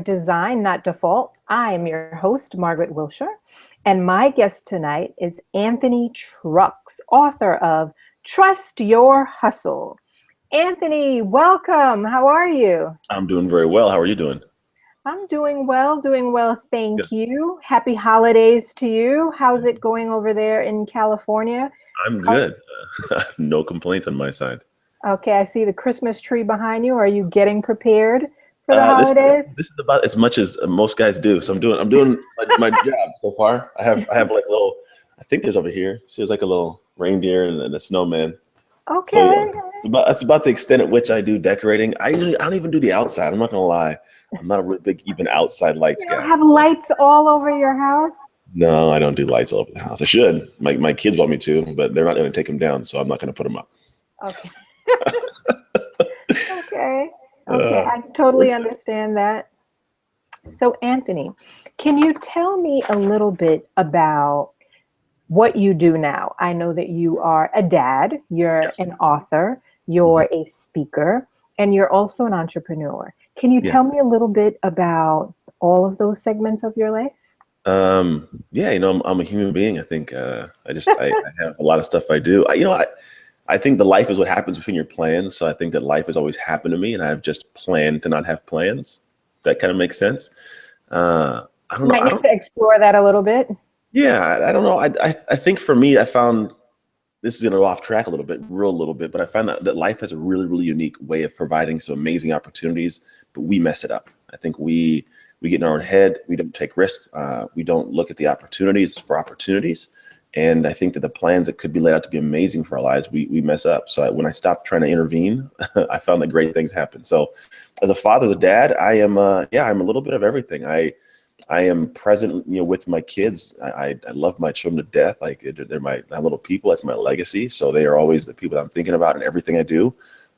Design, not default. I am your host, Margaret Wiltshire, and my guest tonight is Anthony Trucks, author of Trust Your Hustle. Anthony, welcome. How are you? I'm doing very well. How are you doing? I'm doing well, Good. thank you. Happy holidays to you. How's it going over there in California? I'm How- good. I have no complaints on my side. Okay, I see the Christmas tree behind you. Are you getting prepared for the This is holidays? this is about as much as most guys do. So I'm doing my job so far. I have like a little. I think there's over here. See, there's like a little reindeer and a snowman. So yeah, Okay. it's about the extent at which I do decorating. I don't even do the outside. I'm not gonna lie. I'm not a really big even outside lights You don't guy. have lights all over your house? No, I don't do lights all over the house. I should. My kids want me to, but they're not going to take them down, so I'm not going to put them up. Okay. Okay. Okay. Uh, I totally understand that. So, Anthony, can you tell me a little bit about what you do now? I know that you are a dad, you're yes. an author, Mhm. you're a speaker, and you're also an entrepreneur. Can you Yeah. tell me a little bit about all of those segments of your life? Yeah, I'm a human being. I think I have a lot of stuff I do. I think the life is what happens between your plans. So I think that life has always happened to me, and I've just planned to not have plans. That kind of makes sense. I don't know. Might I need don't. to explore that a little bit. Yeah, I don't know. I think for me, I found this is going to go off track a little bit, but I find that life has a really, really unique way of providing some amazing opportunities, but we mess it up. I think we get in our own head. We don't take risks. We don't look at the opportunities for opportunities. And I think that the plans that could be laid out to be amazing for our lives, we mess up. So when I stopped trying to intervene, I found that great things happen. So as a father, as a dad, I'm a little bit of everything. I am present, with my kids. I love my children to death. Like they're my little people. That's my legacy. So they are always the people that I'm thinking about in everything I do.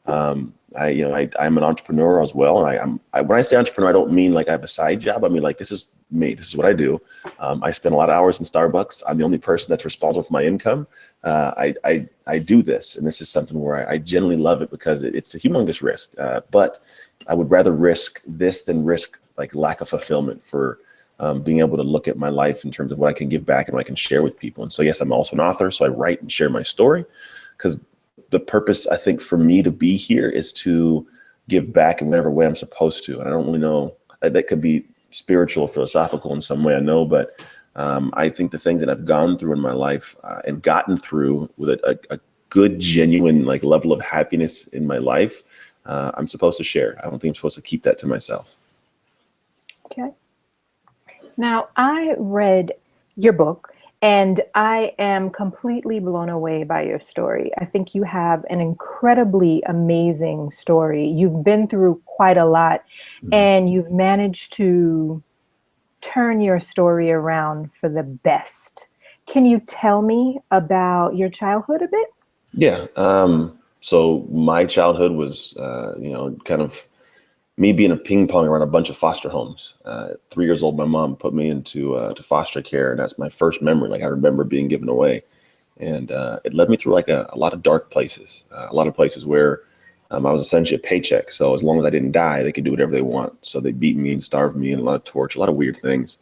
I'm an entrepreneur as well. And when I say entrepreneur, I don't mean like I have a side job. I mean, like, this is me. This is what I do. I spend a lot of hours in Starbucks. I'm the only person that's responsible for my income. I do this, and this is something where I genuinely love it because it's a humongous risk. But I would rather risk this than risk like lack of fulfillment for being able to look at my life in terms of what I can give back and what I can share with people. And so, yes, I'm also an author. So I write and share my story because the purpose, I think, for me to be here is to give back in whatever way I'm supposed to. And I don't really know, that could be spiritual, philosophical in some way, I know, but I think the things that I've gone through in my life and gotten through with a good, genuine like level of happiness in my life, I'm supposed to share. I don't think I'm supposed to keep that to myself. Okay. Now, I read your book and I am completely blown away by your story. I think you have an incredibly amazing story. You've been through quite a lot Mhm. and you've managed to turn your story around for the best. Can you tell me about your childhood a bit? Yeah. So my childhood was, kind of me being a ping pong around a bunch of foster homes. At 3 years old, my mom put me into to foster care, and that's my first memory. Like I remember being given away, and it led me through like a lot of dark places, a lot of places where I was essentially a paycheck. So as long as I didn't die, they could do whatever they want. So they beat me and starved me, and a lot of torture, a lot of weird things.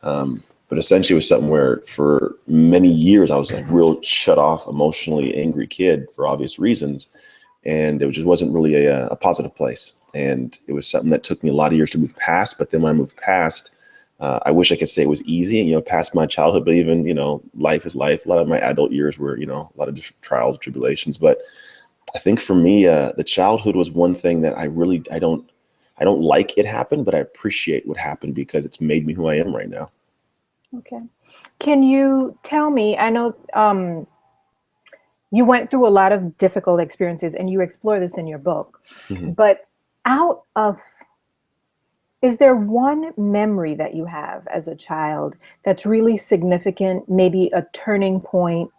But essentially, it was something where for many years I was like real shut off, emotionally angry kid for obvious reasons, and it just wasn't really a positive place. And it was something that took me a lot of years to move past. But then when I moved past, I wish I could say it was easy, past my childhood, but even, life is life. A lot of my adult years were, a lot of different trials, tribulations. But I think for me, the childhood was one thing that I don't like it happened, but I appreciate what happened because it's made me who I am right now. Okay. Can you tell me? I know you went through a lot of difficult experiences and you explore this in your book, Mhm. but out of is there one memory that you have as a child that's really significant, maybe a turning point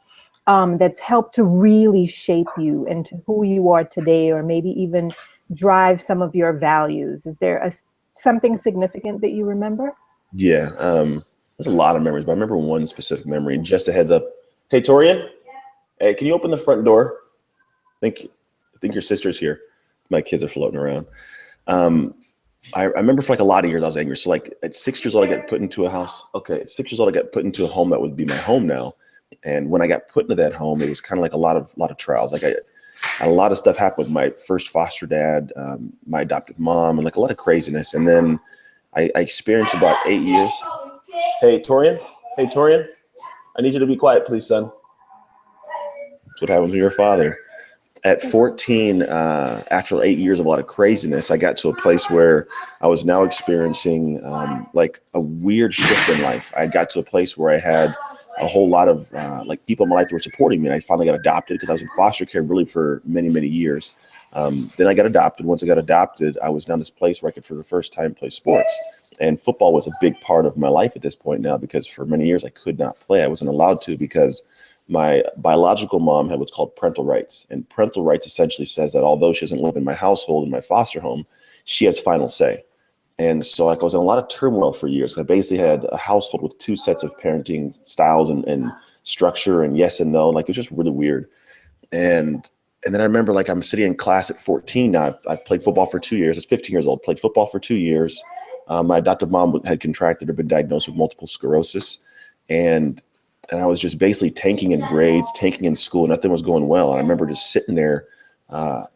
that's helped to really shape you into who you are today, or maybe even drive some of your values? Is there something significant that you remember? Yeah, there's a lot of memories, but I remember one specific memory. And just a heads up, hey Torian, hey, can you open the front door? I think your sister's here. My kids are floating around. Um, I remember for like a lot of years I was angry. So like at 6 years old, I got put into a house. Okay, at 6 years old, I got put into a home that would be my home now. And when I got put into that home, it was kind of like a lot of trials. Like a lot of stuff happened with my first foster dad, my adoptive mom, and like a lot of craziness. And then I experienced about 8 years. Hey, Torian. Hey, Torian. I need you to be quiet, please, son. That's what happens when you're a father. At 14, after 8 years of a lot of craziness, I got to a place where I was now experiencing like a weird shift in life. I got to a place where I had a whole lot of like people in my life that were supporting me. And I finally got adopted because I was in foster care really for many, many years. Then I got adopted. Once I got adopted, I was now in this place where I could for the first time play sports. And football was a big part of my life at this point now, because for many years I could not play. I wasn't allowed to because my biological mom had what's called parental rights. And parental rights essentially says that although she doesn't live in my household, in my foster home, she has final say. And so like I was in a lot of turmoil for years. I basically had a household with two sets of parenting styles and structure and yes and no. Like it was just really weird. And then I remember like I'm sitting in class at 14 now. I've played football for 2 years. I was 15 years old, played football for 2 years. My adoptive mom had contracted or been diagnosed with multiple sclerosis. And I was just basically tanking in grades, tanking in school. Nothing was going well. And I remember just sitting there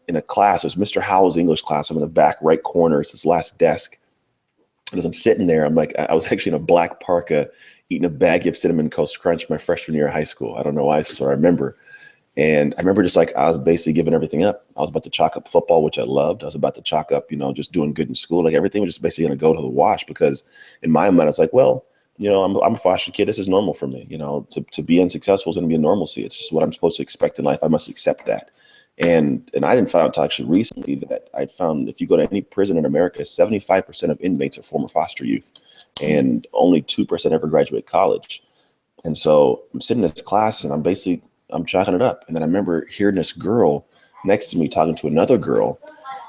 in a class. It was Mr. Howell's English class. I'm in the back right corner. It's his last desk. And as I'm sitting there, I'm like, I was actually in a black parka eating a baggie of Cinnamon Toast Crunch my freshman year of high school. I don't know why, it's just what I remember. And I remember just like I was basically giving everything up. I was about to chalk up football, which I loved. I was about to chalk up, just doing good in school. Like everything was just basically going to go to the wash, because in my mind, it's like, well, I'm a foster kid. This is normal for me. To be unsuccessful is going to be a normalcy. It's just what I'm supposed to expect in life. I must accept that. And I didn't find out until actually recently that I found if you go to any prison in America, 75% of inmates are former foster youth, and only 2% ever graduate college. And so I'm sitting in this class and I'm chalking it up. And then I remember hearing this girl next to me talking to another girl,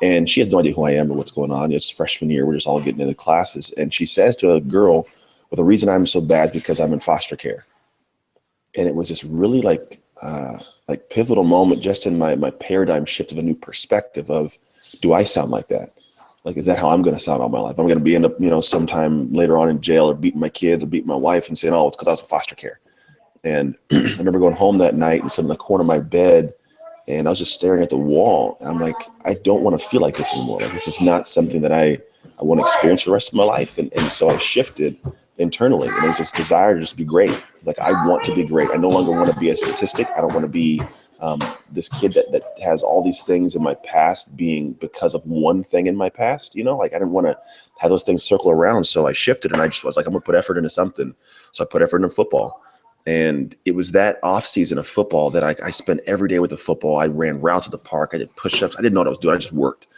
and she has no idea who I am or what's going on. It's freshman year. We're just all getting into classes. And she says to a girl, well, the reason I'm so bad is because I'm in foster care. And it was this really like pivotal moment just in my paradigm shift of a new perspective of, do I sound like that? Like, is that how I'm going to sound all my life? I'm going to be end up, sometime later on in jail or beating my kids or beating my wife and saying, oh, it's because I was in foster care. And I remember going home that night and sitting in the corner of my bed, and I was just staring at the wall. And I'm like, I don't want to feel like this anymore. Like, this is not something that I want to experience for the rest of my life. And so I shifted internally, and it was this desire to just be great. Like, I want to be great. I no longer want to be a statistic. I don't want to be this kid that has all these things in my past being because of one thing in my past. Like, I didn't want to have those things circle around. So I shifted, and I just was like, I'm going to put effort into something. So I put effort into football. And it was that off season of football that I spent every day with the football. I ran routes at the park. I did push-ups. I didn't know what I was doing. I just worked.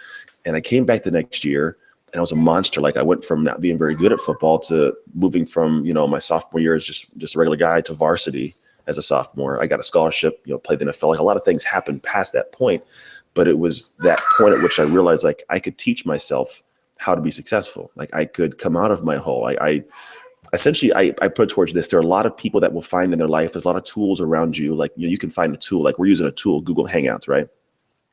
And I came back the next year, and I was a monster. Like, I went from not being very good at football to moving from, my sophomore year as just a regular guy to varsity as a sophomore. I got a scholarship, played the NFL. Like, a lot of things happened past that point. But it was that point at which I realized, like, I could teach myself how to be successful. Like, I could come out of my hole. Essentially, I put towards this. There are a lot of people that will find in their life, there's a lot of tools around you. Like, you can find a tool, like we're using a tool, Google Hangouts, right?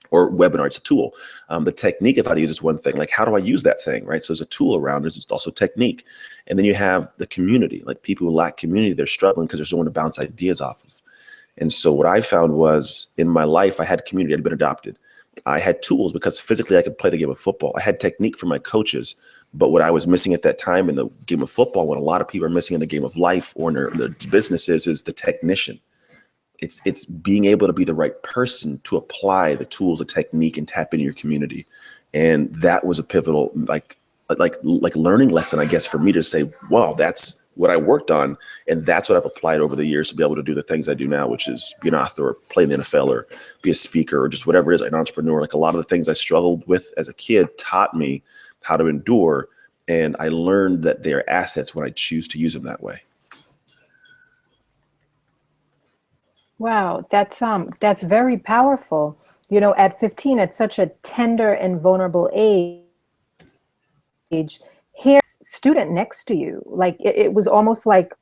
Or webinar, it's a tool. The technique of how to use is one thing. Like, how do I use that thing, right? So there's a tool around, there's also technique. And then you have the community, like people who lack community, they're struggling because there's no one to bounce ideas off of. And so what I found was, in my life, I had community. I'd been adopted. I had tools because physically I could play the game of football. I had technique from my coaches, but what I was missing at that time in the game of football, what a lot of people are missing in the game of life or in their businesses, is the technician. It's being able to be the right person to apply the tools, the technique, and tap into your community. And that was a pivotal, like learning lesson, I guess, for me to say, wow, that's what I worked on. And that's what I've applied over the years to be able to do the things I do now, which is be an author or play in the NFL or be a speaker or just whatever it is, like an entrepreneur. Like, a lot of the things I struggled with as a kid taught me how to endure. And I learned that they are assets when I choose to use them that way. Wow, that's very powerful. At 15, at such a tender and vulnerable age, here, student next to you, like it was almost like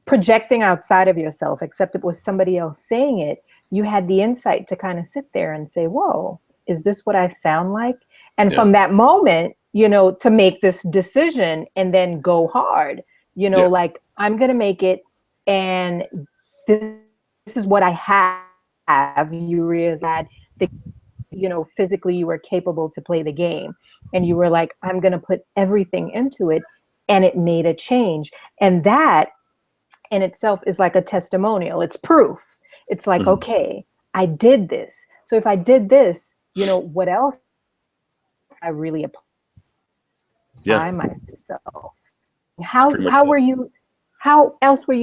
projecting outside of yourself, except it was somebody else saying it. You had the insight to kind of sit there and say, whoa, is this what I sound like? And from that moment, to make this decision and then go hard, Yeah. like I'm going to make it. And this is what I have. You realize that physically you were capable to play the game, and you were like, I'm going to put everything into it. And it made a change. And that in itself is like a testimonial. It's proof. It's like, Mhm. okay, I did this. So if I did this, what else I really Yeah. apply myself? It's pretty much How it. were you? How else were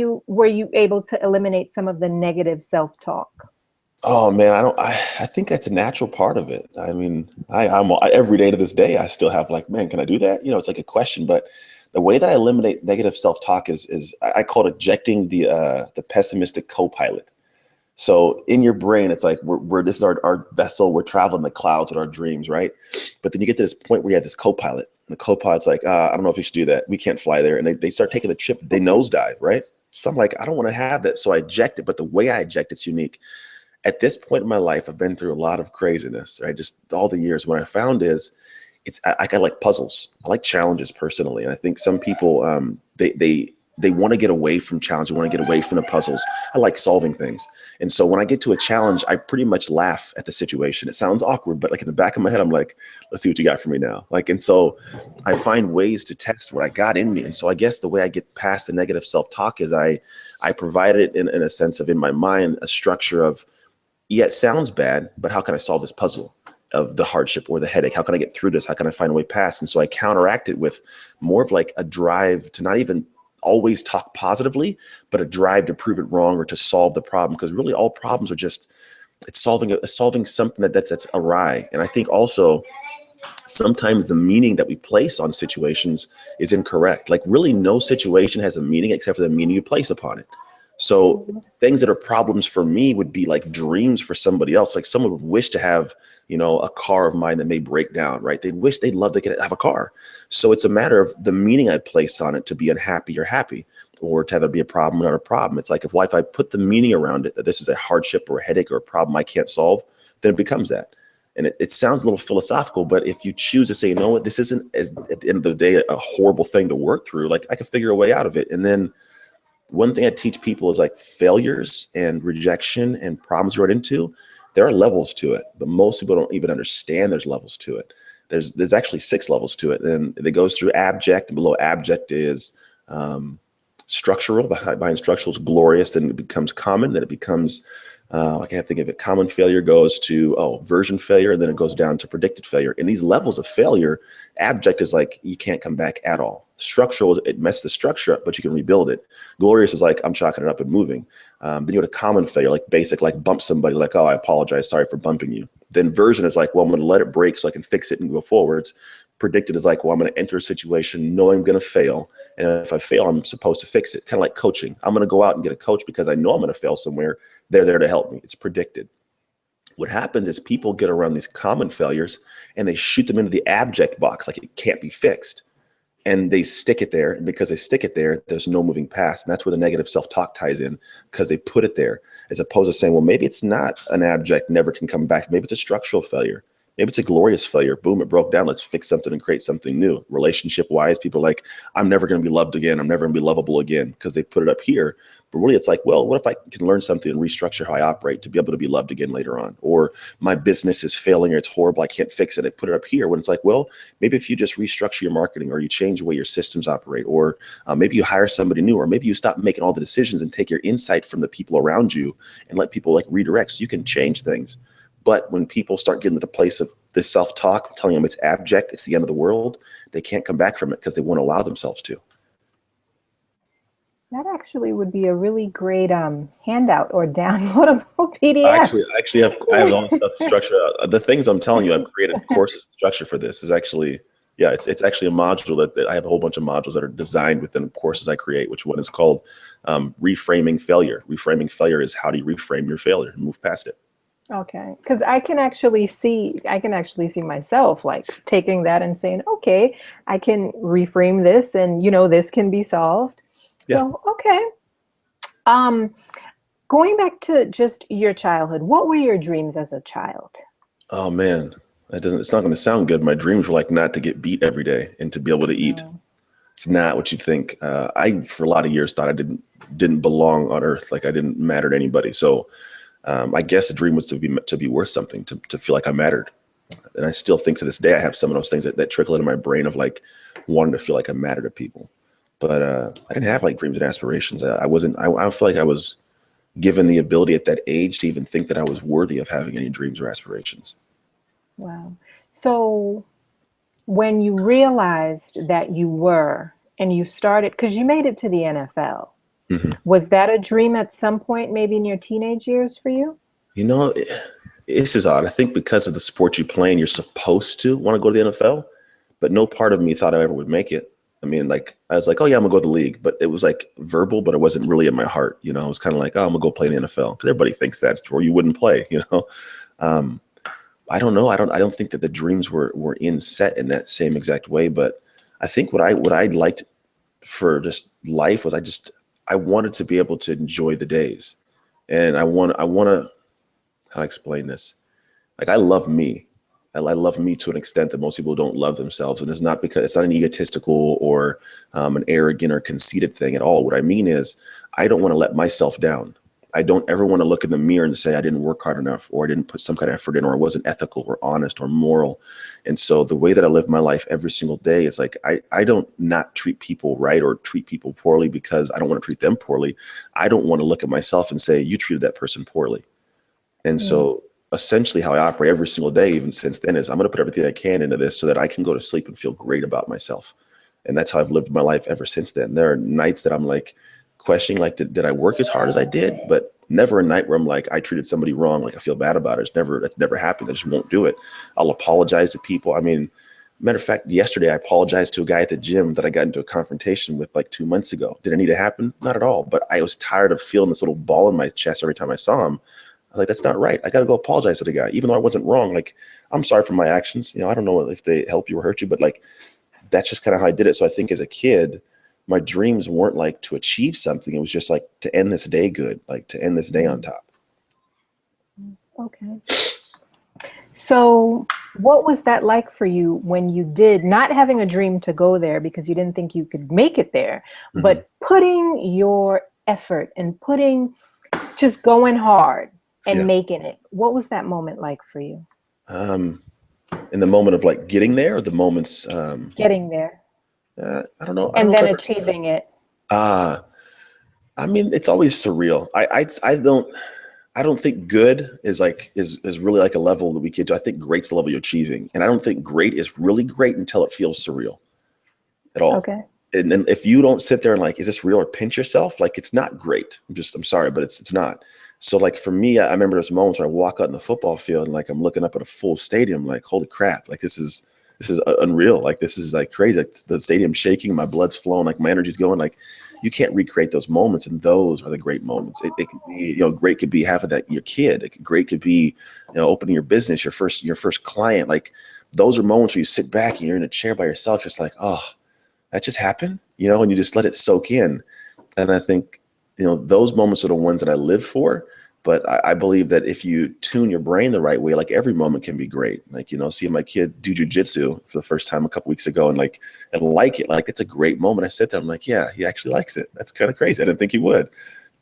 you able to eliminate some of the negative self-talk? Oh man, I think that's a natural part of it. I mean, every day to this day, I still have like, man, can I do that? It's like a question, but the way that I eliminate negative self-talk is I call it ejecting the pessimistic co-pilot. So in your brain, it's like this is our vessel. We're traveling the clouds with our dreams, right? But then you get to this point where you have this co-pilot. And the co-pilot's like, I don't know if you should do that. We can't fly there. And they start taking the trip. They nosedive, right? So I'm like, I don't want to have that. So I eject it. But the way I eject it's unique. At this point in my life, I've been through a lot of craziness, right? Just all the years. What I found is I like puzzles. I like challenges personally. And I think some people, they want to get away from challenge. They want to get away from the puzzles. I like solving things. And so when I get to a challenge, I pretty much laugh at the situation. It sounds awkward, but like in the back of my head, I'm like, let's see what you got for me now. And so I find ways to test what I got in me. And so I guess the way I get past the negative self-talk is I provide it in a sense of, in my mind, a structure of, yeah, it sounds bad, but how can I solve this puzzle of the hardship or the headache? How can I get through this? How can I find a way past? And so I counteract it with more of like a drive to not even always talk positively, but a drive to prove it wrong or to solve the problem. Because really all problems are just, it's solving something that's awry. And I think also sometimes the meaning that we place on situations is incorrect. Like really no situation has a meaning except for the meaning you place upon it. So things that are problems for me would be like dreams for somebody else. Like someone would wish to have, a car of mine that may break down, right? They'd love to have a car. So it's a matter of the meaning I place on it to be unhappy or happy, or to have it be a problem or not a problem. It's like if I put the meaning around it, that this is a hardship or a headache or a problem I can't solve, then it becomes that. And it sounds a little philosophical, but if you choose to say, you know what, this isn't, as at the end of the day, a horrible thing to work through, like I can figure a way out of it. And then one thing I teach people is like failures and rejection and problems you run into, there are levels to it, but most people don't even understand there's levels to it. There's actually 6 levels to it. And it goes through abject, and below abject is structural. Behind structural is glorious, then it becomes common, then it becomes I can't think of it. Common failure goes to version failure, and then it goes down to predicted failure. And these levels of failure, abject is like you can't come back at all. Structural is it messed the structure up, but you can rebuild it. Glorious is like I'm chalking it up and moving. Then you go to common failure, like basic, like bump somebody, like I apologize, sorry for bumping you. Then version is like, well, I'm going to let it break so I can fix it and go forwards. Predicted is like, well, I'm going to enter a situation knowing I'm going to fail. And if I fail, I'm supposed to fix it. Kind of like coaching. I'm going to go out and get a coach because I know I'm going to fail somewhere. They're there to help me. It's predicted. What happens is people get around these common failures and they shoot them into the abject box, like it can't be fixed. And they stick it there. And because they stick it there, there's no moving past. And that's where the negative self-talk ties in, because they put it there as opposed to saying, well, maybe it's not an abject, never can come back. Maybe it's a structural failure. Maybe it's a glorious failure. Boom, it broke down. Let's fix something and create something new. Relationship wise, people are like, I'm never going to be loved again. I'm never going to be lovable again, because they put it up here. But really, it's like, well, what if I can learn something and restructure how I operate to be able to be loved again later on? Or my business is failing or it's horrible, I can't fix it. I put it up here when it's like, well, maybe if you just restructure your marketing, or you change the way your systems operate, or maybe you hire somebody new, or maybe you stop making all the decisions and take your insight from the people around you and let people like redirect so you can change things. But when people start getting to the place of this self-talk, telling them it's abject, it's the end of the world, they can't come back from it because they won't allow themselves to. That actually would be a really great handout or downloadable PDF. I have all this stuff structured out. The things I'm telling you, I've created courses structure for this is actually, yeah, it's actually a module that I have a whole bunch of modules that are designed within courses I create, which one is called reframing failure. Reframing failure is how do you reframe your failure and move past it. Okay, because I can actually see myself like taking that and saying, okay, I can reframe this, and this can be solved. Yeah. So okay. Going back to just your childhood, what were your dreams as a child? Oh man, It's not going to sound good. My dreams were like not to get beat every day and to be able to eat. Mm. It's not what you think. I, for a lot of years, thought I didn't belong on earth. Like I didn't matter to anybody. So I guess the dream was to be worth something, to feel like I mattered. And I still think to this day, I have some of those things that trickle into my brain of like wanting to feel like I matter to people. But I didn't have like dreams and aspirations. I wasn't, I feel like I was given the ability at that age to even think that I was worthy of having any dreams or aspirations. Wow. So when you realized that you were, and you started, because you made it to the NFL, hmm was that a dream at some point, maybe in your teenage years for you? You know, this is odd. I think because of the sport you play and you're supposed to want to go to the NFL, but no part of me thought I ever would make it. I mean, like, I was like, oh yeah, I'm gonna go to the league, but it was like verbal, but it wasn't really in my heart. You know, it was kind of like, oh, I'm gonna go play in the NFL because everybody thinks that's where you wouldn't play. You know, um, I don't know. I don't think that the dreams were in set in that same exact way. But I think what I liked for just life was I wanted to be able to enjoy the days, and I want to how to explain this. Like I love me. I love me to an extent that most people don't love themselves, and it's not because it's not an egotistical or an arrogant or conceited thing at all. What I mean is, I don't want to let myself down. I don't ever want to look in the mirror and say I didn't work hard enough, or I didn't put some kind of effort in, or I wasn't ethical or honest or moral. And so the way that I live my life every single day is like I don't not treat people right or treat people poorly because I don't want to treat them poorly. I don't want to look at myself and say you treated that person poorly. And Mm. so essentially how I operate every single day, even since then, is I'm going to put everything I can into this so that I can go to sleep and feel great about myself. And that's how I've lived my life ever since then. There are nights that I'm like questioning, like, did I work as hard as I did? But never a night where I'm like, I treated somebody wrong. Like I feel bad about it. That's never happened. I just won't do it. I'll apologize to people. I mean, matter of fact, yesterday I apologized to a guy at the gym that I got into a confrontation with like 2 months ago. Did it need to happen? Not at all. But I was tired of feeling this little ball in my chest every time I saw him. I was like, that's not right. I got to go apologize to the guy, even though I wasn't wrong. Like, I'm sorry for my actions. You know, I don't know if they help you or hurt you, but like, that's just kind of how I did it. So I think as a kid, my dreams weren't like to achieve something. It was just like to end this day good, like to end this day on top. Okay. So what was that like for you when you did, not having a dream to go there because you didn't think you could make it there, hmm but putting your effort and just going hard and Yeah. making it? What was that moment like for you? Um, in the moment of like getting there, or the moments, Getting there I don't know. I don't and know if then I ever, achieving it. uh, I mean, it's always surreal. I don't think good is really like a level that we can do. I think great's the level you're achieving. And I don't think great is really great until it feels surreal at all. Okay. And then if you don't sit there and like, is this real, or pinch yourself? Like, it's not great. I'm sorry, but it's not. So like for me, I remember those moments where I walk out in the football field and like I'm looking up at a full stadium, like holy crap, like this is unreal. Like this is like crazy. Like the stadium shaking, my blood's flowing, like my energy's going. Like you can't recreate those moments, and those are the great moments. It could be, great could be half of that your kid. Great could be, opening your business, your first client. Like those are moments where you sit back and you're in a chair by yourself, just like, oh, that just happened, and you just let it soak in. And I think, those moments are the ones that I live for. But I believe that if you tune your brain the right way, like every moment can be great. Like, seeing my kid do jujitsu for the first time a couple weeks ago and like it, like it's a great moment. I sit there, I'm like, yeah, he actually likes it. That's kind of crazy. I didn't think he would.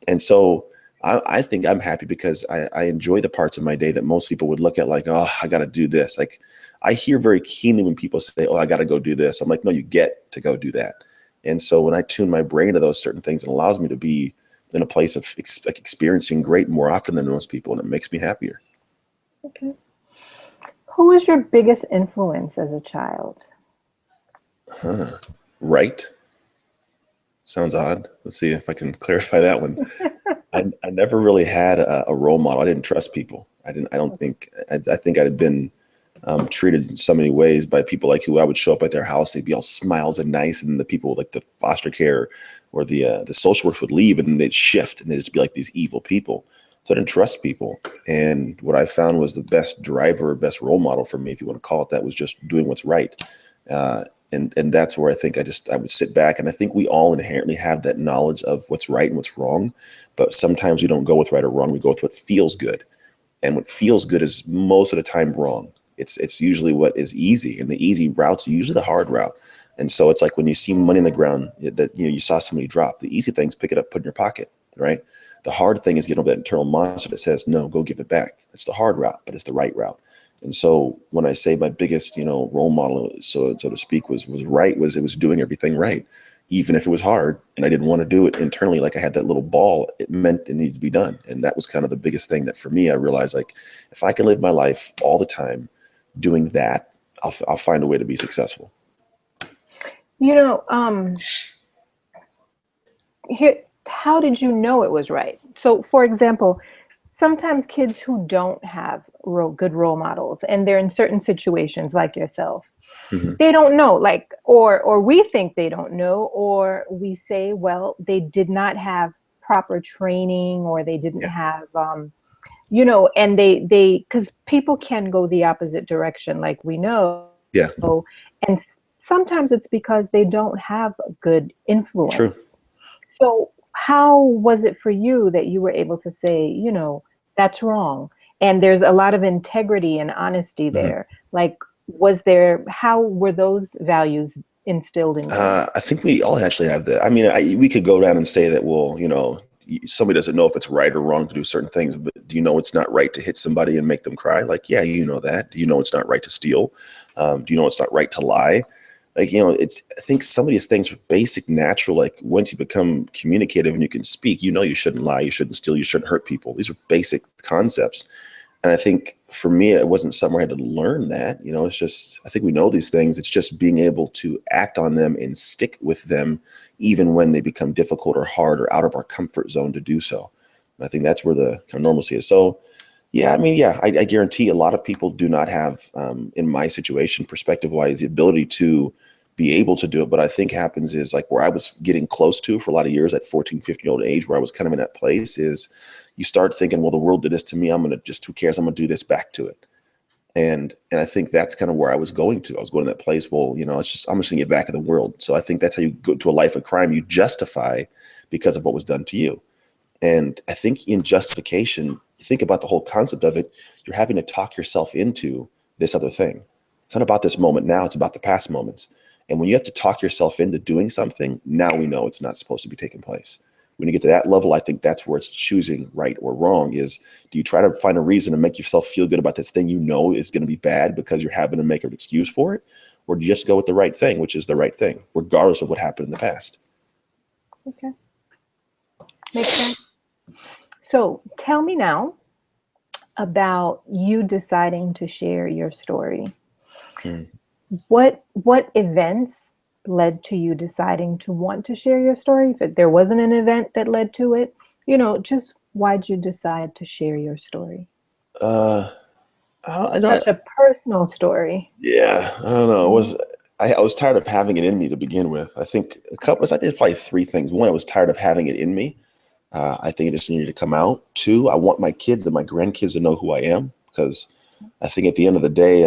And so I think I'm happy because I enjoy the parts of my day that most people would look at like, oh, I got to do this. Like I hear very keenly when people say, oh, I got to go do this. I'm like, no, you get to go do that. And so when I tune my brain to those certain things, it allows me to be in a place of experiencing great more often than most people. And it makes me happier. Okay. Who was your biggest influence as a child? Right. Sounds odd. Let's see if I can clarify that one. I never really had a role model. I didn't trust people. I think I had been treated in so many ways by people like who I would show up at their house. They'd be all smiles and nice. And then the people like the foster care or the social work would leave and they'd shift and they'd just be like these evil people. So I didn't trust people. And what I found was the best driver, best role model for me, if you want to call it that, was just doing what's right. And that's where I think I would sit back. And I think we all inherently have that knowledge of what's right and what's wrong. But sometimes we don't go with right or wrong. We go with what feels good. And what feels good is most of the time wrong. It's usually what is easy, and the easy route's usually the hard route. And so it's like when you see money in the ground that, you saw somebody drop, the easy thing is pick it up, put it in your pocket, right? The hard thing is getting over that internal monster that says, no, go give it back. It's the hard route, but it's the right route. And so when I say my biggest, role model, so to speak, was it was doing everything right. Even if it was hard and I didn't want to do it internally, like I had that little ball, it meant it needed to be done. And that was kind of the biggest thing that for me, I realized, like, if I can live my life all the time doing that, I'll find a way to be successful. How did you know it was right? So, for example, sometimes kids who don't have good role models and they're in certain situations like yourself, they don't know, like, or we think they don't know, or we say, well, they did not have proper training, or they didn't have, and they, because people can go the opposite direction, like we know. Yeah. And sometimes it's because they don't have good influence. True. So how was it for you that you were able to say, that's wrong? And there's a lot of integrity and honesty there. Like, how were those values instilled in you? I think we all actually have that. I mean, we could go down and say that, well, somebody doesn't know if it's right or wrong to do certain things, but do you know it's not right to hit somebody and make them cry? Like, yeah, you know that. Do you know it's not right to steal? Do you know it's not right to lie? Like, I think some of these things are basic, natural. Like, once you become communicative and you can speak, you shouldn't lie, you shouldn't steal, you shouldn't hurt people. These are basic concepts. And I think for me, it wasn't somewhere I had to learn that. It's just, I think we know these things. It's just being able to act on them and stick with them, even when they become difficult or hard or out of our comfort zone to do so. And I think that's where the kind of normalcy is. So, yeah, I guarantee a lot of people do not have, in my situation, perspective-wise, the ability to be able to do it. But I think happens is, like, where I was getting close to for a lot of years at 14, 15-year-old age, where I was kind of in that place, is you start thinking, well, the world did this to me. Who cares? I'm going to do this back to it. And I think that's kind of where I was going to. I was going to that place. Well, I'm just going to get back in the world. So I think that's how you go to a life of crime. You justify because of what was done to you. And I think in justification, you think about the whole concept of it, you're having to talk yourself into this other thing. It's not about this moment now, it's about the past moments. And when you have to talk yourself into doing something, now we know it's not supposed to be taking place. When you get to that level, I think that's where it's choosing right or wrong. Is, do you try to find a reason to make yourself feel good about this thing is going to be bad because you're having to make an excuse for it? Or do you just go with the right thing, which is the right thing, regardless of what happened in the past? Okay. Makes sense. So tell me now about you deciding to share your story. What events led to you deciding to want to share your story? If there wasn't an event that led to it, just why'd you decide to share your story? Such a personal story. Yeah, I don't know. I was tired of having it in me to begin with. I think there's probably three things. One, I was tired of having it in me. I think it just needed to come out. Two, I want my kids and my grandkids to know who I am, because I think at the end of the day,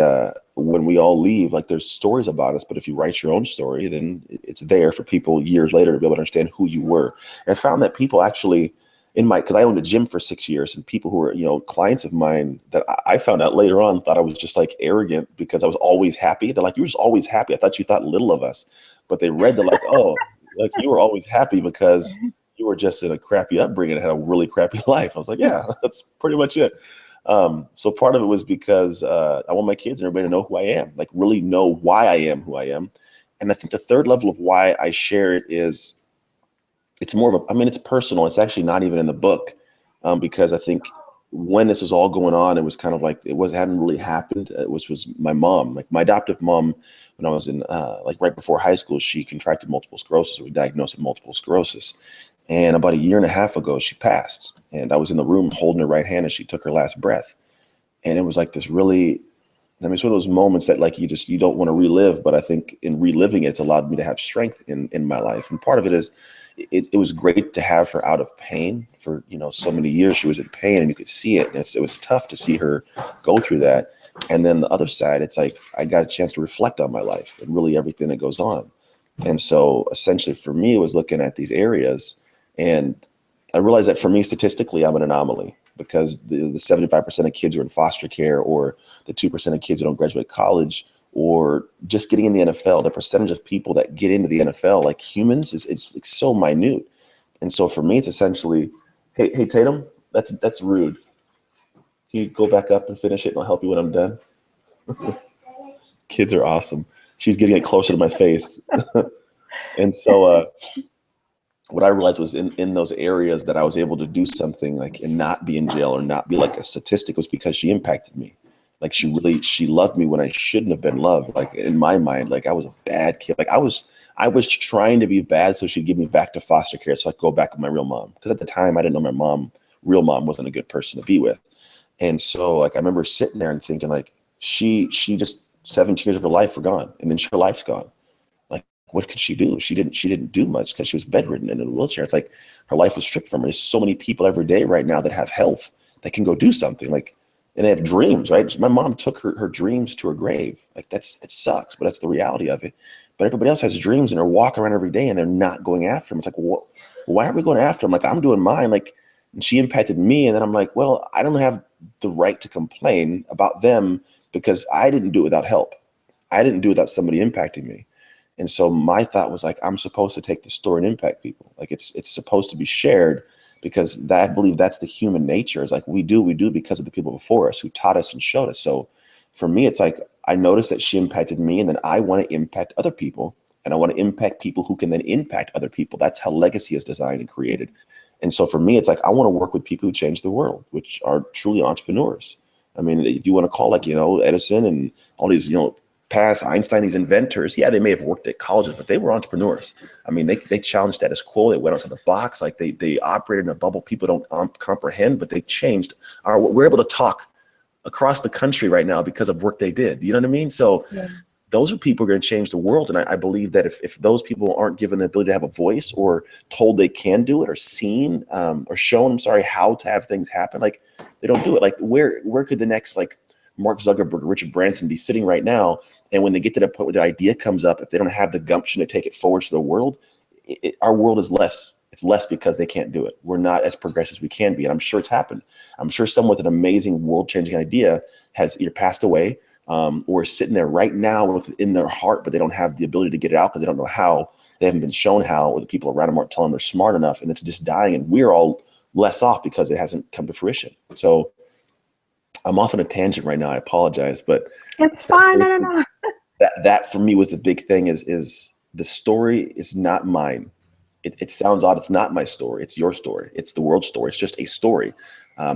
when we all leave, like, there's stories about us, but if you write your own story, then it's there for people years later to be able to understand who you were. And I found that people actually because I owned a gym for 6 years, and people who were, clients of mine that I found out later on thought I was just, like, arrogant because I was always happy. They're like, you were just always happy. I thought you thought little of us, but they read, they're like, oh, like, you were always happy because you were just in a crappy upbringing and had a really crappy life. I was like, yeah, that's pretty much it. So part of it was because I want my kids and everybody to know who I am, like, really know why I am who I am. And I think the third level of why I share it is, it's more of it's personal. It's actually not even in the book, because I think when this was all going on, it was kind of like hadn't really happened, which was my mom, like my adoptive mom. When I was in right before high school, she contracted multiple sclerosis. We diagnosed with multiple sclerosis. And about a year and a half ago, she passed. And I was in the room holding her right hand as she took her last breath. And it was like this really, it's one of those moments that, like, you don't want to relive. But I think in reliving it's allowed me to have strength in my life. And part of it is, it was great to have her out of pain for, so many years. She was in pain and you could see it. And it was tough to see her go through that. And then the other side, it's like, I got a chance to reflect on my life and really everything that goes on. And so essentially for me, it was looking at these areas, and I realized that for me, statistically, I'm an anomaly. because the 75% of kids are in foster care, or the 2% of kids who don't graduate college, or just getting in the NFL, the percentage of people that get into the NFL, like humans, it's so minute. And so for me, it's essentially, hey Tatum, that's rude. Can you go back up and finish it and I'll help you when I'm done? Kids are awesome. She's getting it closer to my face. And so what I realized was in those areas that I was able to do something like and not be in jail or not be like a statistic was because she impacted me. Like she loved me when I shouldn't have been loved. Like in my mind, like I was a bad kid. Like I was trying to be bad so she'd give me back to foster care so I could go back with my real mom. Because at the time I didn't know my real mom wasn't a good person to be with. And so like I remember sitting there and thinking like she just 17 years of her life were gone, and then her life's gone. Like what could she do? She didn't do much because she was bedridden and in a wheelchair. It's like her life was stripped from her. There's so many people every day right now that have health that can go do something, like, and they have dreams, right? My mom took her dreams to her grave. Like it sucks, but that's the reality of it. But everybody else has dreams and they're walking around every day and they're not going after them. It's like, why are we going after them? Like I'm doing mine. Like, and she impacted me. And then I'm like, well, I don't have the right to complain about them because I didn't do it without help. I didn't do it without somebody impacting me. And so my thought was like, I'm supposed to take the story and impact people. Like it's supposed to be shared, because I believe that's the human nature. Is like we do because of the people before us who taught us and showed us. So for me, it's like I noticed that she impacted me, and then I want to impact other people, and I want to impact people who can then impact other people. That's how legacy is designed and created. And so for me, it's like I want to work with people who change the world, which are truly entrepreneurs. I mean, if you want to call like, Edison and all these, past Einstein, these inventors, yeah, they may have worked at colleges, but they were entrepreneurs. I mean, they challenged status quo. They went outside the box. Like they operated in a bubble people don't comprehend, but they changed. We're able to talk across the country right now because of work they did. You know what I mean? So yeah. Those are people who are going to change the world. And I believe that if those people aren't given the ability to have a voice or told they can do it or seen or shown, how to have things happen, like they don't do it. Like where could the next like Mark Zuckerberg or Richard Branson be sitting right now? And when they get to that point where the idea comes up, if they don't have the gumption to take it forward to the world, our world is less. It's less because they can't do it. We're not as progressive as we can be. And I'm sure it's happened. I'm sure someone with an amazing world-changing idea has either passed away or is sitting there right now within their heart, but they don't have the ability to get it out because they don't know how. They haven't been shown how, or the people around them aren't telling them they're smart enough, and it's just dying. And we're all less off because it hasn't come to fruition. So I'm off on a tangent right now. I apologize, but it's fine. I don't know. That for me was the big thing is the story is not mine. It sounds odd. It's not my story. It's your story. It's the world's story. It's just a story.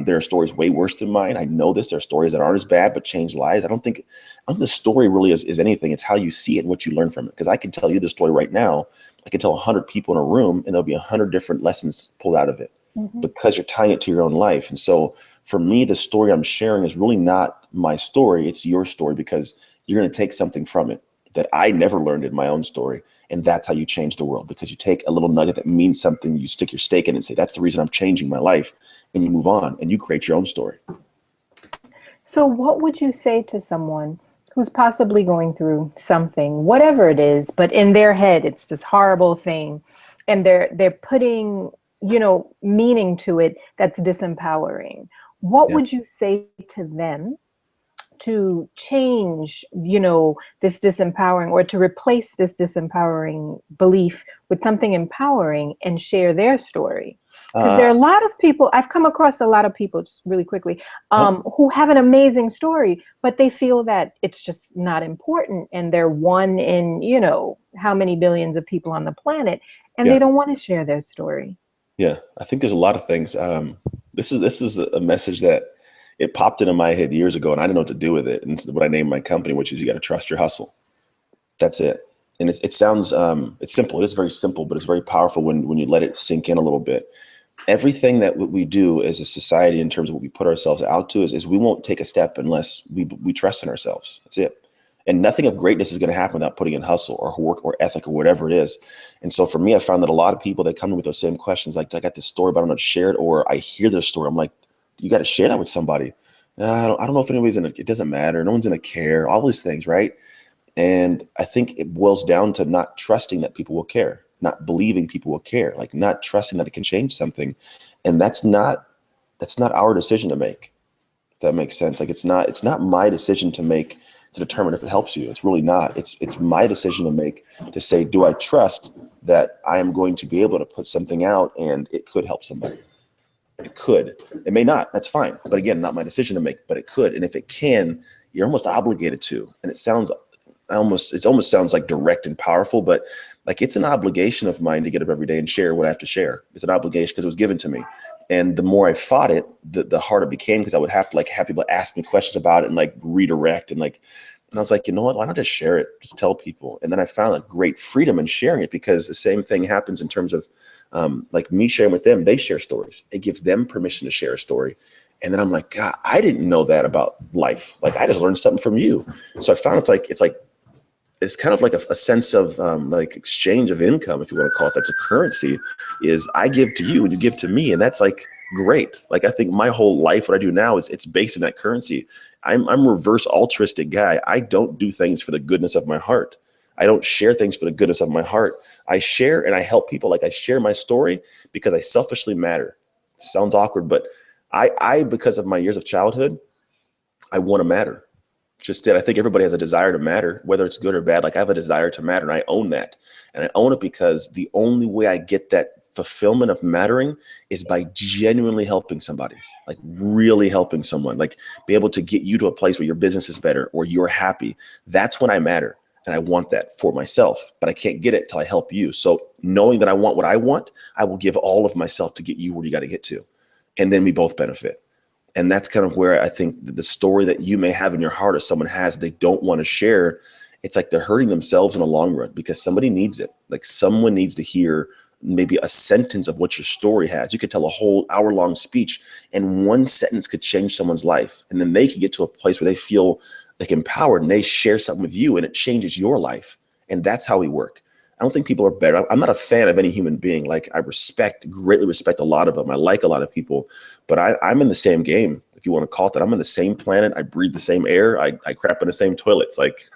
There are stories way worse than mine. I know this. There are stories that aren't as bad, but change lives. I don't think the story really is anything. It's how you see it and what you learn from it. Because I can tell you the story right now. I can tell 100 people in a room and there'll be 100 different lessons pulled out of it because you're tying it to your own life. And so for me, the story I'm sharing is really not my story. It's your story, because you're going to take something from it that I never learned in my own story. And that's how you change the world, because you take a little nugget that means something, you stick your stake in it and say, that's the reason I'm changing my life. And you move on and you create your own story. So what would you say to someone who's possibly going through something, whatever it is, but in their head, it's this horrible thing, and they're putting, meaning to it that's disempowering? What would you say to them to change, this disempowering, or to replace this disempowering belief with something empowering and share their story? Because there are a lot of people, I've come across a lot of people, just really quickly, who have an amazing story, but they feel that it's just not important, and they're one in, how many billions of people on the planet, and they don't want to share their story. Yeah, I think there's a lot of things. This is a message that it popped into my head years ago, and I didn't know what to do with it. And it's what I named my company, which is you got to trust your hustle. That's it. And it sounds, it's simple. It is very simple, but it's very powerful when you let it sink in a little bit. Everything that we do as a society in terms of what we put ourselves out to is we won't take a step unless we trust in ourselves. That's it. And nothing of greatness is going to happen without putting in hustle or work or ethic or whatever it is. And so for me, I found that a lot of people that come in with those same questions, like, I got this story, but I don't know how to share it, or I hear their story. I'm like, you got to share that with somebody. I don't know if anybody's it doesn't matter. No one's going to care, all these things. Right. And I think it boils down to not trusting that people will care, not believing people will care, like not trusting that it can change something. And that's not That's not our decision to make. If that makes sense. Like it's not my decision to make to determine if it helps you. It's really not. It's my decision to make to say, do I trust that I am going to be able to put something out and it could help somebody? It could. It may not. That's fine. But again, not my decision to make, but it could. And if it can, you're almost obligated to. And it almost sounds like direct and powerful, but like it's an obligation of mine to get up every day and share what I have to share. It's an obligation because it was given to me. And the more I fought it, the harder it became, because I would have to like have people ask me questions about it and like redirect and I was like, you know what, why not just share it? Just tell people. And then I found a great freedom in sharing it, because the same thing happens in terms of like me sharing with them. They share stories. It gives them permission to share a story. And then I'm like, God, I didn't know that about life. Like I just learned something from you. So I found it's kind of like a sense of like exchange of income, if you want to call it. That's a currency, is I give to you and you give to me. And that's like great. Like I think my whole life, what I do now is it's based in that currency. I'm a reverse altruistic guy. I don't do things for the goodness of my heart. I don't share things for the goodness of my heart. I share and I help people. Like I share my story because I selfishly matter. Sounds awkward, but I because of my years of childhood, I want to matter. Just did. I think everybody has a desire to matter, whether it's good or bad. Like I have a desire to matter, and I own that. And I own it because the only way I get that fulfillment of mattering is by genuinely helping somebody, like really helping someone, like be able to get you to a place where your business is better or you're happy. That's when I matter. And I want that for myself, but I can't get it till I help you. So knowing that I want what I want, I will give all of myself to get you where you got to get to. And then we both benefit. And that's kind of where I think the story that you may have in your heart or someone has, they don't want to share. It's like they're hurting themselves in the long run, because somebody needs it. Like someone needs to hear maybe a sentence of what your story has. You could tell a whole hour-long speech and one sentence could change someone's life. And then they could get to a place where they feel like empowered and they share something with you and it changes your life. And that's how we work. I don't think people are better. I'm not a fan of any human being. Like I greatly respect a lot of them. I like a lot of people, but I'm in the same game, if you want to call it that. I'm on the same planet. I breathe the same air. I crap in the same toilets. Like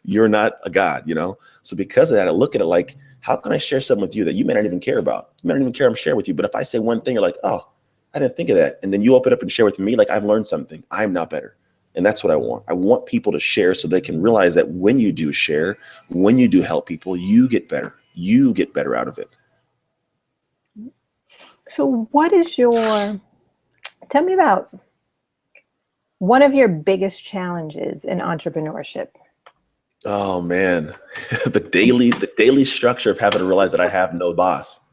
you're not a god, you know? So because of that, I look at it like, how can I share something with you that you may not even care about? You may not even care I'm sharing with you. But if I say one thing, you're like, oh, I didn't think of that. And then you open up and share with me, like I've learned something. I'm not better. And that's what I want. I want people to share so they can realize that when you do share, when you do help people, you get better. You get better out of it. So tell me about one of your biggest challenges in entrepreneurship. Oh man, the daily structure of having to realize that I have no boss.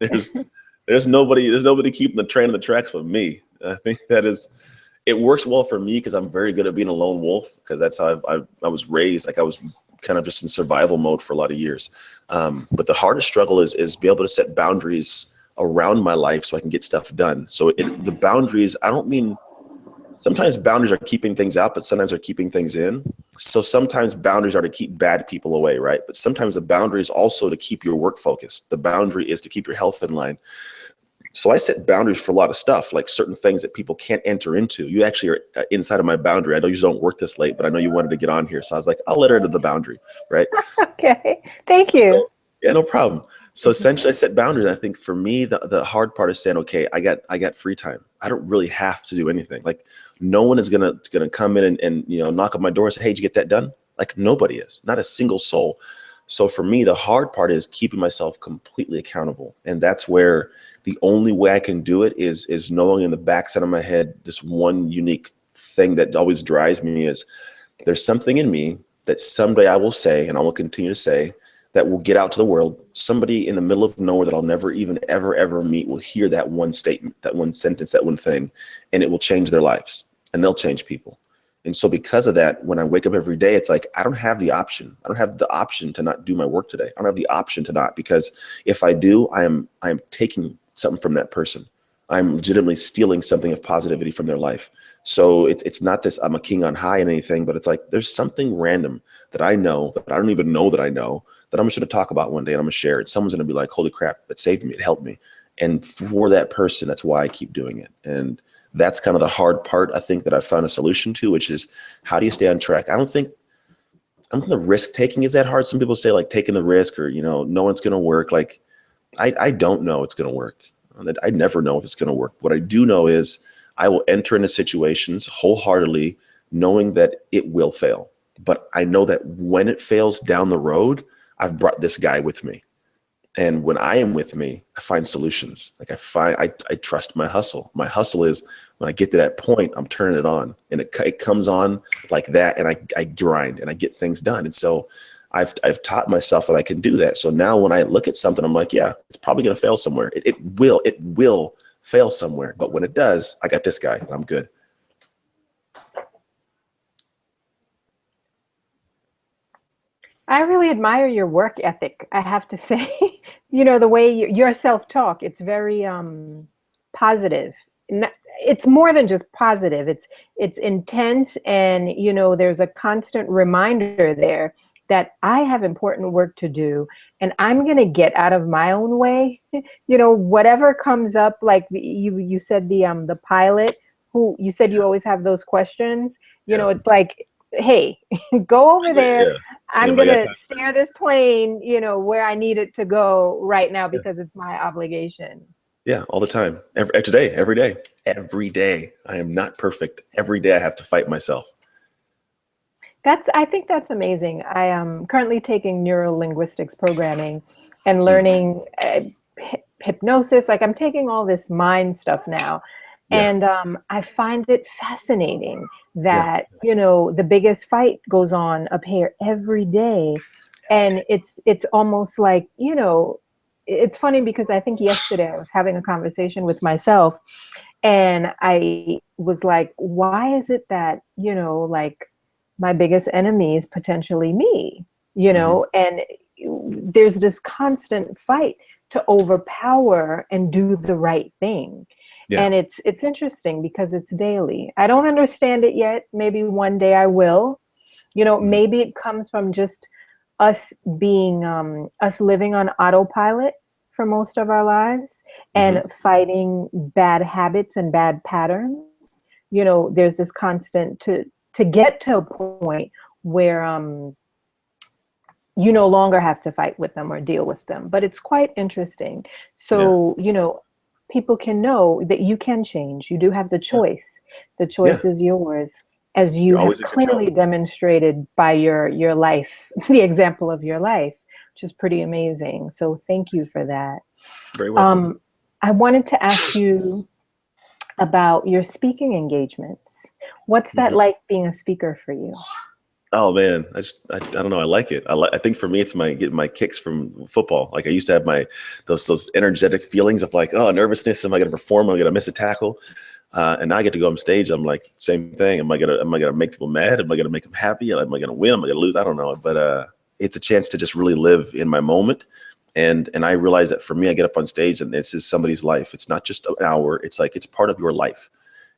There's nobody keeping the train on the tracks but me. I think it works well for me because I'm very good at being a lone wolf, because that's how I was raised. Like I was kind of just in survival mode for a lot of years. But the hardest struggle is be able to set boundaries around my life so I can get stuff done. So the boundaries, I don't mean, sometimes boundaries are keeping things out, but sometimes they're keeping things in. So sometimes boundaries are to keep bad people away, right? But sometimes the boundary is also to keep your work focused. The boundary is to keep your health in line. So I set boundaries for a lot of stuff, like certain things that people can't enter into. You actually are inside of my boundary. I know you don't work this late, but I know you wanted to get on here. So I was like, I'll let her into the boundary, right? Okay, thank you. So, yeah, no problem. So essentially I set boundaries. I think for me, the hard part is saying, okay, I got free time. I don't really have to do anything. Like no one is gonna come in and knock on my door and say, hey, did you get that done? Like nobody is, not a single soul. So for me, the hard part is keeping myself completely accountable. And that's where the only way I can do it is knowing in the backside of my head, this one unique thing that always drives me is there's something in me that someday I will say, and I will continue to say, that will get out to the world. Somebody in the middle of nowhere that I'll never even ever meet will hear that one statement, that one sentence, that one thing, and it will change their lives and they'll change people. And so because of that, when I wake up every day, it's like, I don't have the option. I don't have the option to not do my work today. I don't have the option to not, because if I do, I am taking something from that person. I'm legitimately stealing something of positivity from their life. So it's not this, I'm a king on high and anything, but it's like, there's something random that I know, that I don't even know that I know, that I'm just going to talk about one day and I'm going to share it. Someone's going to be like, holy crap, that saved me. It helped me. And for that person, that's why I keep doing it. And that's kind of the hard part, I think, that I've found a solution to, which is how do you stay on track? I don't think the risk taking is that hard. Some people say like taking the risk or, no one's going to work. Like I don't know it's going to work. I never know if it's going to work. What I do know is I will enter into situations wholeheartedly knowing that it will fail. But I know that when it fails down the road, I've brought this guy with me. And when I am with me, I find solutions. Like I trust my hustle. My hustle is when I get to that point, I'm turning it on, and it comes on like that. And I grind and I get things done. And so I've taught myself that I can do that. So now when I look at something, I'm like, yeah, it's probably going to fail somewhere. It will fail somewhere. But when it does, I got this guy and I'm good. I really admire your work ethic, I have to say. The way your self-talk, it's very positive. It's more than just positive. It's intense, and there's a constant reminder there that I have important work to do, and I'm going to get out of my own way. Whatever comes up, like you said, the pilot who you said you always have those questions. It's like, hey, go over there. Yeah. I'm going to steer this plane, where I need it to go right now because it's my obligation. Yeah, all the time. Every day. I am not perfect. Every day I have to fight myself. I think that's amazing. I am currently taking neuro-linguistics programming and learning hypnosis. Like, I'm taking all this mind stuff now. Yeah. And I find it fascinating that, the biggest fight goes on up here every day. And it's almost like, it's funny because I think yesterday I was having a conversation with myself, and I was like, why is it that, like, my biggest enemy is potentially me, and there's this constant fight to overpower and do the right thing. Yeah. And it's interesting because it's daily. I don't understand it yet. Maybe one day I will. Maybe it comes from just us being us living on autopilot for most of our lives and fighting bad habits and bad patterns. There's this constant to get to a point where you no longer have to fight with them or deal with them. But it's quite interesting. So, people can know that you can change. You do have the choice. The choice is yours, as you have clearly demonstrated by your life, the example of your life, which is pretty amazing. So thank you for that. Very welcome. I wanted to ask you about your speaking engagements. What's that like being a speaker for you? Oh man, I don't know. I like it. I think for me, it's getting my kicks from football. Like I used to have those energetic feelings of like, oh, nervousness. Am I going to perform? Am I going to miss a tackle? And now I get to go on stage. I'm like, same thing. Am I gonna make people mad? Am I gonna make them happy? Am I gonna win? Am I gonna lose? I don't know. But it's a chance to just really live in my moment. And I realize that for me, I get up on stage and this is somebody's life. It's not just an hour. It's like, it's part of your life.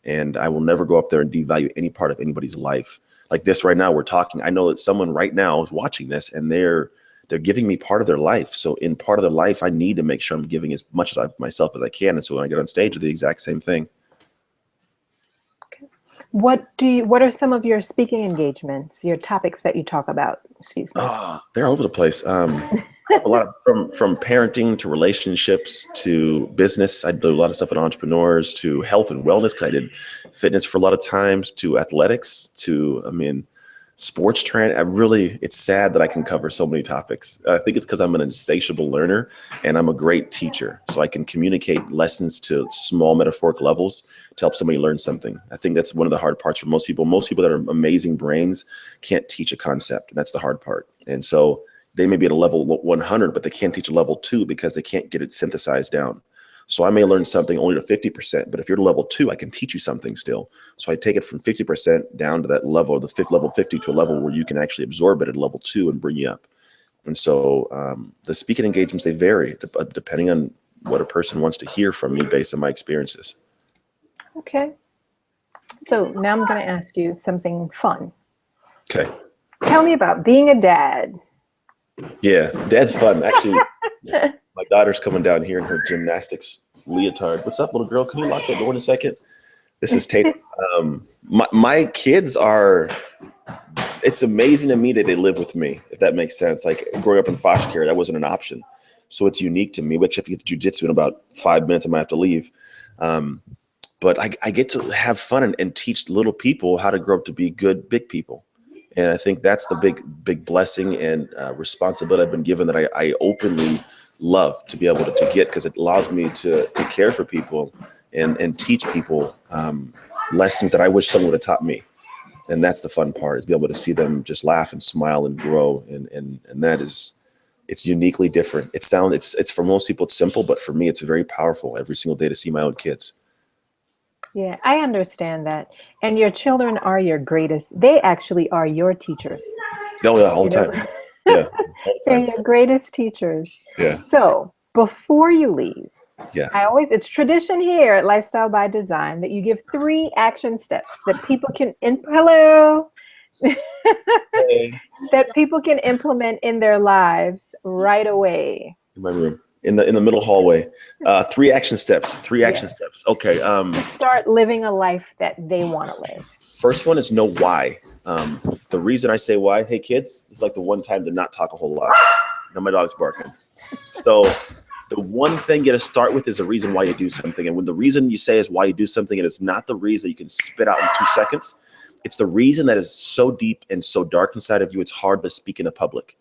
And I will never go up there and devalue any part of anybody's life. Like this right now, we're talking. I know that someone right now is watching this and they're giving me part of their life. So in part of their life, I need to make sure I'm giving as much of myself as I can. And so when I get on stage, I do the exact same thing. What are some of your speaking engagements, your topics that you talk about? Excuse me. They're all over the place. A lot of, from parenting to relationships to business. I do a lot of stuff with entrepreneurs, to health and wellness, because I did fitness for a lot of times, to athletics, to, sports training. It's sad that I can cover so many topics. I think it's because I'm an insatiable learner and I'm a great teacher. So I can communicate lessons to small metaphoric levels to help somebody learn something. I think that's one of the hard parts for most people. Most people that are amazing brains can't teach a concept. And that's the hard part. And so they may be at a level 100, but they can't teach a level 2 because they can't get it synthesized down. So I may learn something only to 50%, but if you're to level 2, I can teach you something still. So I take it from 50% down to that level, the fifth level 50, to a level where you can actually absorb it at level 2 and bring you up. And so the speaking engagements, they vary depending on what a person wants to hear from me based on my experiences. Okay. So now I'm going to ask you something fun. Okay. Tell me about being a dad. Yeah, dad's fun. Actually, my daughter's coming down here in her gymnastics leotard. What's up, little girl? Can you lock that door in a second? This is Tate. My kids it's amazing to me that they live with me, if that makes sense. Like growing up in foster care, that wasn't an option. So it's unique to me. We actually have to get to jujitsu in about 5 minutes. I might have to leave. but I get to have fun and teach little people how to grow up to be good, big people. And I think that's the big blessing and responsibility I've been given that I openly love to be able to get, because it allows me to care for people and teach people lessons that I wish someone would have taught me. And that's the fun part, is be able to see them just laugh and smile and grow. And that is, it's uniquely different. It's for most people, it's simple, but for me, it's very powerful every single day to see my own kids. Yeah, I understand that. And your children are your greatest. They actually are your teachers. Oh, yeah, all the time. Yeah. All the They're time. your greatest teachers. Yeah. So before you leave, Yeah. it's tradition here at Lifestyle by Design that you give 3 action steps that people can, that people can implement in their lives right away. In my room. In the middle hallway. 3 action steps. 3 action steps. Okay. Start living a life that they want to live. First one is know why. The reason I say why, hey kids, it's like the one time to not talk a whole lot. Now my dog's barking. So the one thing you got to start with is a reason why you do something. And when the reason you say is why you do something, and it's not the reason you can spit out in 2 seconds, it's the reason that is so deep and so dark inside of you, it's hard to speak in the public.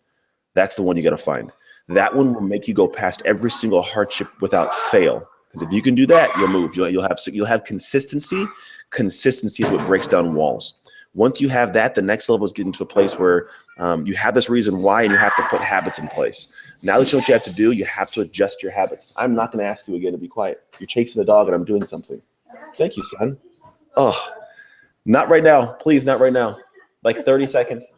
That's the one you got to find. That one will make you go past every single hardship without fail. Because if you can do that, you'll move. You'll have consistency. Consistency is what breaks down walls. Once you have that, the next level is getting to a place where you have this reason why, and you have to put habits in place. Now that you know what you have to do, you have to adjust your habits. I'm not going to ask you again to be quiet. You're chasing the dog and I'm doing something. Thank you, son. Oh, not right now. Please, not right now. Like 30 seconds.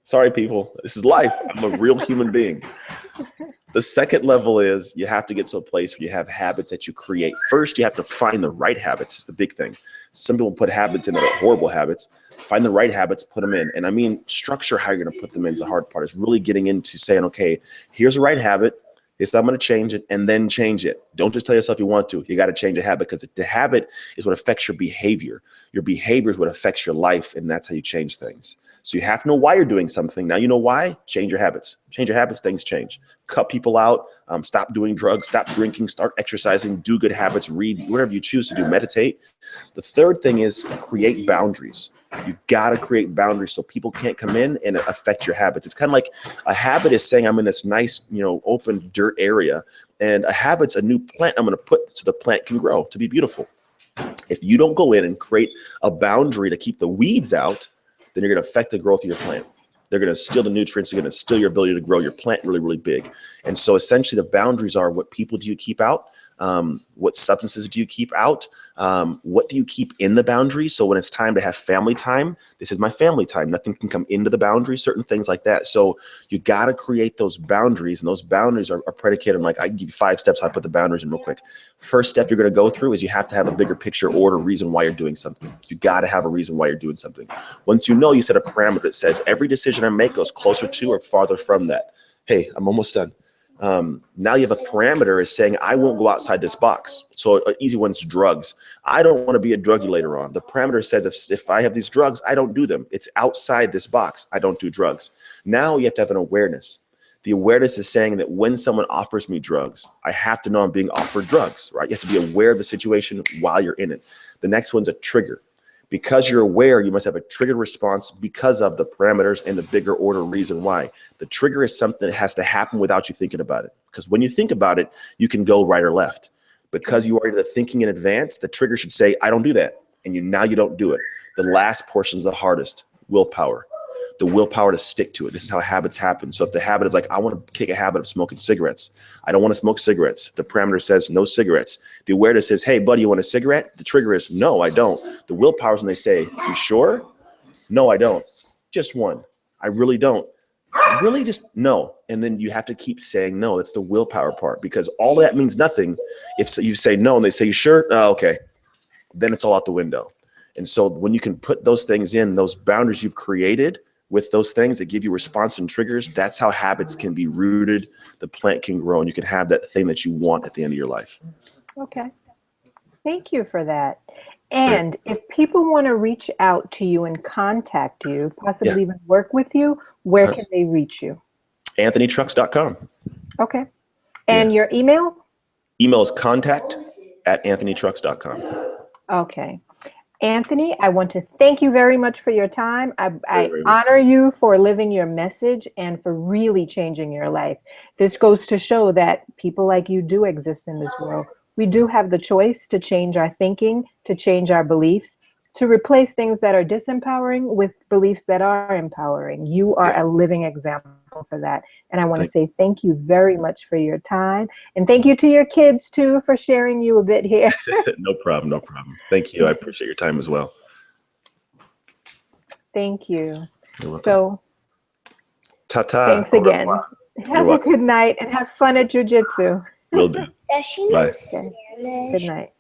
Sorry, people. This is life. I'm a real human being. The second level is you have to get to a place where you have habits that you create. First, you have to find the right habits. It's the big thing. Some people put habits in that are horrible habits. Find the right habits, put them in. And I mean, structure how you're going to put them in is the hard part. It's really getting into saying, okay, here's the right habit. It's I'm going to change it and then change it. Don't just tell yourself you want to. You got to change a habit, because the habit is what affects your behavior. Your behavior is what affects your life, and that's how you change things. So you have to know why you're doing something. Now you know why. Change your habits. Change your habits, things change. Cut people out. Stop doing drugs. Stop drinking. Start exercising. Do good habits. Read. Whatever you choose to do. Meditate. The third thing is create boundaries. You got to create boundaries so people can't come in and affect your habits. It's kind of like a habit is saying I'm in this nice, open dirt area, and a habit's a new plant I'm going to put so the plant can grow to be beautiful. If you don't go in and create a boundary to keep the weeds out, then you're going to affect the growth of your plant. They're going to steal the nutrients. They're going to steal your ability to grow your plant really, really big. And so essentially the boundaries are, what people do you keep out? What substances do you keep out? What do you keep in the boundary? So when it's time to have family time, this is my family time. Nothing can come into the boundary, certain things like that. So you got to create those boundaries, and those boundaries are predicated on, like, I give you 5 steps how I put the boundaries in real quick. First step you're going to go through is you have to have a bigger picture order reason why you're doing something. You got to have a reason why you're doing something. Once you set a parameter that says every decision I make goes closer to or farther from that. Hey, I'm almost done. Now you have a parameter is saying, I won't go outside this box. So an easy one's drugs. I don't want to be a druggie later on. The parameter says if I have these drugs, I don't do them. It's outside this box. I don't do drugs. Now you have to have an awareness. The awareness is saying that when someone offers me drugs, I have to know I'm being offered drugs, right? You have to be aware of the situation while you're in it. The next one's a trigger. Because you're aware, you must have a triggered response because of the parameters and the bigger order reason why. The trigger is something that has to happen without you thinking about it. Because when you think about it, you can go right or left. Because you are thinking in advance, the trigger should say, I don't do that. And now you don't do it. The last portion is the hardest, willpower. The willpower to stick to it. This is how habits happen. So if the habit is like, I want to kick a habit of smoking cigarettes. I don't want to smoke cigarettes. The parameter says no cigarettes. The awareness says, hey, buddy, you want a cigarette? The trigger is, no, I don't. The willpower is when they say, you sure? No, I don't. Just one. I really don't. Really just no. And then you have to keep saying no. That's the willpower part, because all that means nothing. If you say no and they say, you sure? Oh, okay. Then it's all out the window. And so when you can put those things in, those boundaries you've created with those things that give you response and triggers, that's how habits can be rooted. The plant can grow, and you can have that thing that you want at the end of your life. Okay. Thank you for that. And if people want to reach out to you and contact you, possibly even work with you, where can they reach you? AnthonyTrucks.com. Okay. And your email? Email is contact@AnthonyTrucks.com. Okay. Anthony, I want to thank you very much for your time. Very, I very much. honor you for living your message and for really changing your life. This goes to show that people like you do exist in this world. We do have the choice to change our thinking, to change our beliefs, to replace things that are disempowering with beliefs that are empowering. You are Yeah. a living example for that. And I want to Thank say thank you very much for your time. And thank you to your kids too for sharing you a bit here. No problem. No problem. Thank you. I appreciate your time as well. Thank you. You're welcome. So Ta-ta. thanks again. You're Have a welcome. good night and have fun at jujitsu. Will do. Does she Bye. know Good night.